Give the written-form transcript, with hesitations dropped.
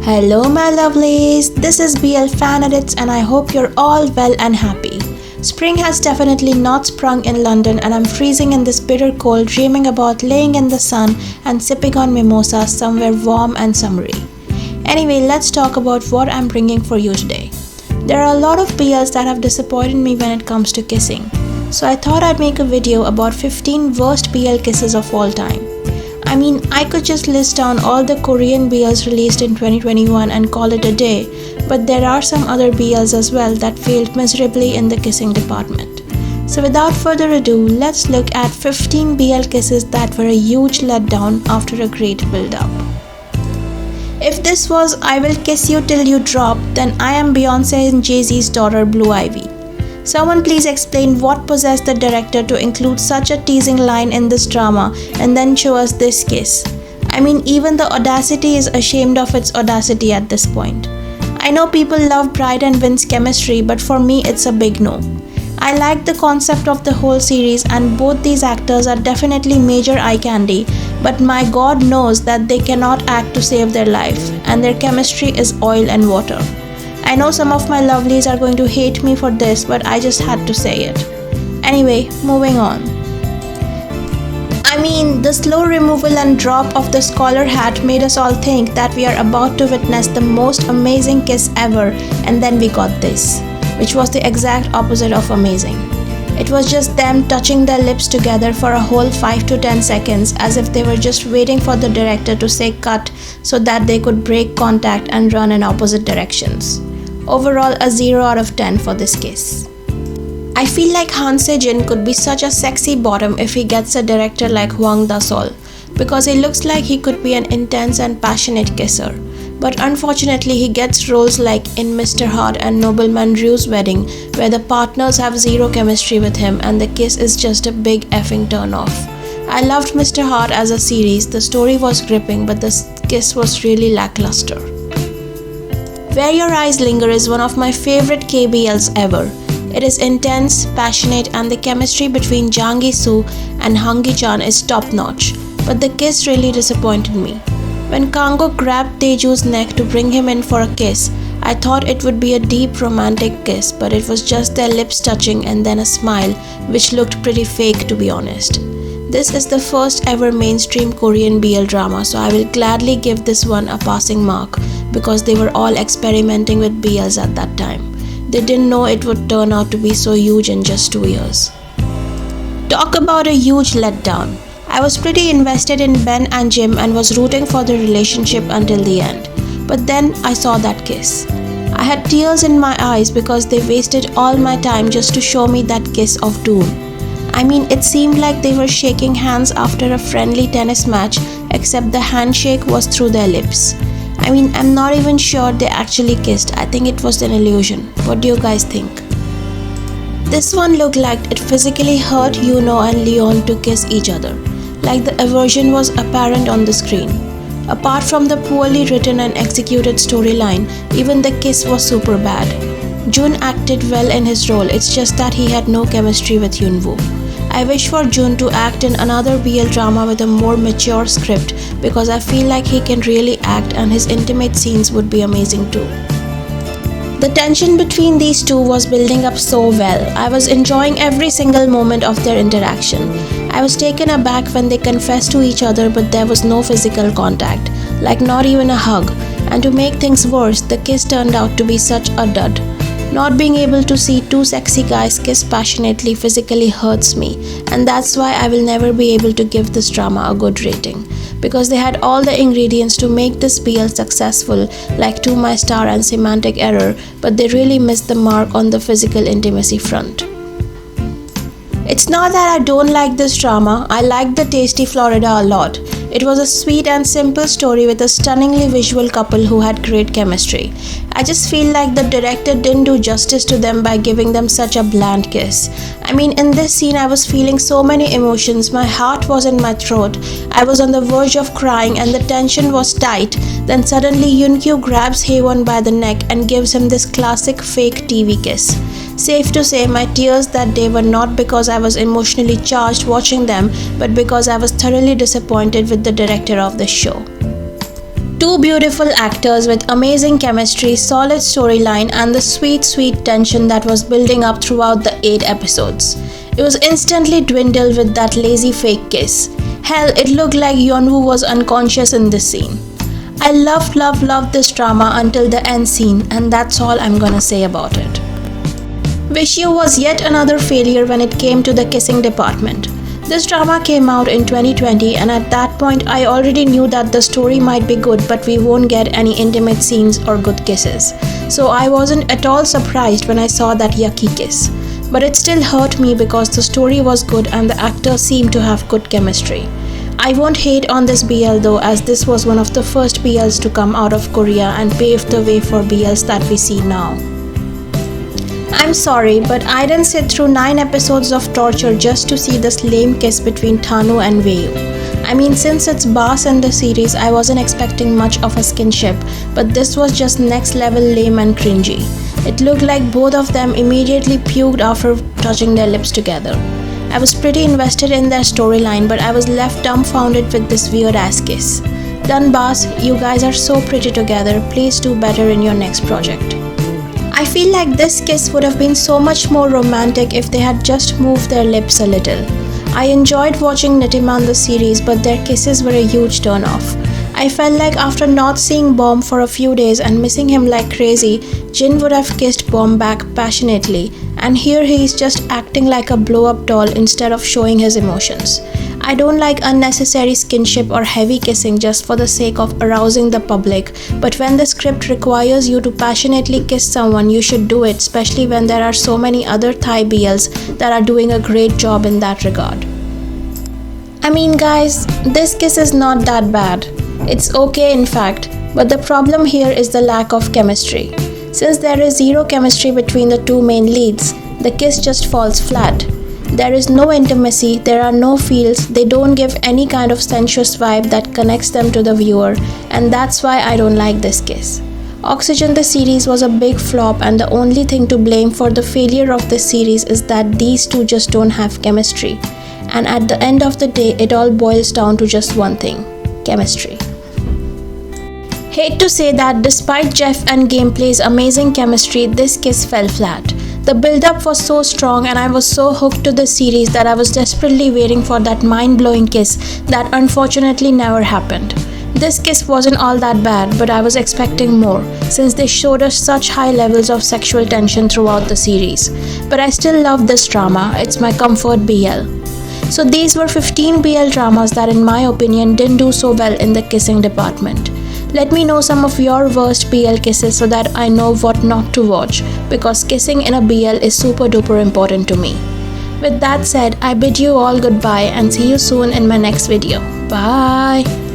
Hello my lovelies, this is BLFANEDITS and I hope you're all well and happy. Spring has definitely not sprung in London and I'm freezing in this bitter cold dreaming about laying in the sun and sipping on mimosas somewhere warm and summery. Anyway, let's talk about what I'm bringing for you today. There are a lot of BLs that have disappointed me when it comes to kissing. So I thought I'd make a video about 15 worst BL kisses of all time. I could just list down all the Korean BLs released in 2021 and call it a day, but there are some other BLs as well that failed miserably in the kissing department. So without further ado, let's look at 15 BL kisses that were a huge letdown after a great build-up. If this was I Will Kiss You Till You Drop, then I am Beyonce and Jay-Z's daughter Blue Ivy. Someone please explain what possessed the director to include such a teasing line in this drama and then show us this kiss. Even the audacity is ashamed of its audacity at this point. I know people love Bride and Vin's chemistry, but for me it's a big no. I like the concept of the whole series and both these actors are definitely major eye candy, but my god knows that they cannot act to save their life and their chemistry is oil and water. I know some of my lovelies are going to hate me for this, but I just had to say it. Anyway, moving on. The slow removal and drop of the scholar hat made us all think that we are about to witness the most amazing kiss ever, and then we got this, which was the exact opposite of amazing. It was just them touching their lips together for a whole 5 to 10 seconds as if they were just waiting for the director to say cut so that they could break contact and run in opposite directions. Overall, a 0 out of 10 for this kiss. I feel like Han Se-jin could be such a sexy bottom if he gets a director like Hwang Da-sol, because he looks like he could be an intense and passionate kisser. But unfortunately, he gets roles like in Mr. Hart and Nobleman Ryu's Wedding, where the partners have zero chemistry with him and the kiss is just a big effing turn off. I loved Mr. Hart as a series, the story was gripping, but the kiss was really lackluster. Where Your Eyes Linger is one of my favorite KBLs ever. It is intense, passionate, and the chemistry between Jang Gi-soo and Hang Gi-chan is top-notch, but the kiss really disappointed me. When Kang-ok grabbed Taeju's neck to bring him in for a kiss, I thought it would be a deep romantic kiss, but it was just their lips touching and then a smile, which looked pretty fake to be honest. This is the first ever mainstream Korean BL drama, so I will gladly give this one a passing mark because they were all experimenting with BLs at that time. They didn't know it would turn out to be so huge in just 2 years. Talk about a huge letdown. I was pretty invested in Ben and Jim and was rooting for the relationship until the end. But then I saw that kiss. I had tears in my eyes because they wasted all my time just to show me that kiss of doom. It seemed like they were shaking hands after a friendly tennis match, except the handshake was through their lips. I'm not even sure they actually kissed. I think it was an illusion. What do you guys think? This one looked like it physically hurt Yuno and Leon to kiss each other. Like the aversion was apparent on the screen. Apart from the poorly written and executed storyline, even the kiss was super bad. Jun acted well in his role, it's just that he had no chemistry with Yunwoo. I wish for Jun to act in another BL drama with a more mature script because I feel like he can really act and his intimate scenes would be amazing too. The tension between these two was building up so well. I was enjoying every single moment of their interaction. I was taken aback when they confessed to each other but there was no physical contact, like not even a hug. And to make things worse, the kiss turned out to be such a dud. Not being able to see two sexy guys kiss passionately physically hurts me, and that's why I will never be able to give this drama a good rating. Because they had all the ingredients to make this BL successful, like To My Star and Semantic Error, but they really missed the mark on the physical intimacy front. It's not that I don't like this drama, I liked the Tasty Florida a lot. It was a sweet and simple story with a stunningly visual couple who had great chemistry. I just feel like the director didn't do justice to them by giving them such a bland kiss. In this scene I was feeling so many emotions, my heart was in my throat, I was on the verge of crying and the tension was tight. Then suddenly Yunkyu grabs Haewon by the neck and gives him this classic fake TV kiss. Safe to say, my tears that day were not because I was emotionally charged watching them, but because I was thoroughly disappointed with the director of the show. Two beautiful actors with amazing chemistry, solid storyline, and the sweet tension that was building up throughout the 8 episodes. It was instantly dwindled with that lazy fake kiss. Hell, it looked like Yeonwoo was unconscious in this scene. I loved this drama until the end scene, and that's all I'm gonna say about it. Wish You was yet another failure when it came to the kissing department. This drama came out in 2020, and at that point I already knew that the story might be good, but we won't get any intimate scenes or good kisses. So I wasn't at all surprised when I saw that yucky kiss. But it still hurt me because the story was good and the actors seemed to have good chemistry. I won't hate on this BL though, as this was one of the first BLs to come out of Korea and paved the way for BLs that we see now. I'm sorry, but I didn't sit through 9 episodes of torture just to see this lame kiss between Tanu and Wei. I mean, since it's Bass in the series, I wasn't expecting much of a skinship, but this was just next level lame and cringy. It looked like both of them immediately puked after touching their lips together. I was pretty invested in their storyline, but I was left dumbfounded with this weird ass kiss. Done, Bass, you guys are so pretty together, please do better in your next project. I feel like this kiss would have been so much more romantic if they had just moved their lips a little. I enjoyed watching Nitiman the series, but their kisses were a huge turn-off. I felt like after not seeing Bomb for a few days and missing him like crazy, Jin would have kissed Bomb back passionately, and here he is just acting like a blow-up doll instead of showing his emotions. I don't like unnecessary skinship or heavy kissing just for the sake of arousing the public, but when the script requires you to passionately kiss someone, you should do it, especially when there are so many other Thai BLs that are doing a great job in that regard. I mean guys, this kiss is not that bad. It's okay in fact, but the problem here is the lack of chemistry. Since there is zero chemistry between the two main leads, the kiss just falls flat. There is no intimacy, there are no feels, they don't give any kind of sensuous vibe that connects them to the viewer, and that's why I don't like this kiss. Oxygen the series was a big flop, and the only thing to blame for the failure of this series is that these two just don't have chemistry. And at the end of the day, it all boils down to just one thing: chemistry. Hate to say that despite Jeff and Gameplay's amazing chemistry, this kiss fell flat. The build-up was so strong and I was so hooked to the series that I was desperately waiting for that mind-blowing kiss that unfortunately never happened. This kiss wasn't all that bad, but I was expecting more, since they showed us such high levels of sexual tension throughout the series. But I still love this drama, it's my comfort BL. So these were 15 BL dramas that in my opinion didn't do so well in the kissing department. Let me know some of your worst BL kisses so that I know what not to watch, because kissing in a BL is super duper important to me. With that said, I bid you all goodbye and see you soon in my next video. Bye!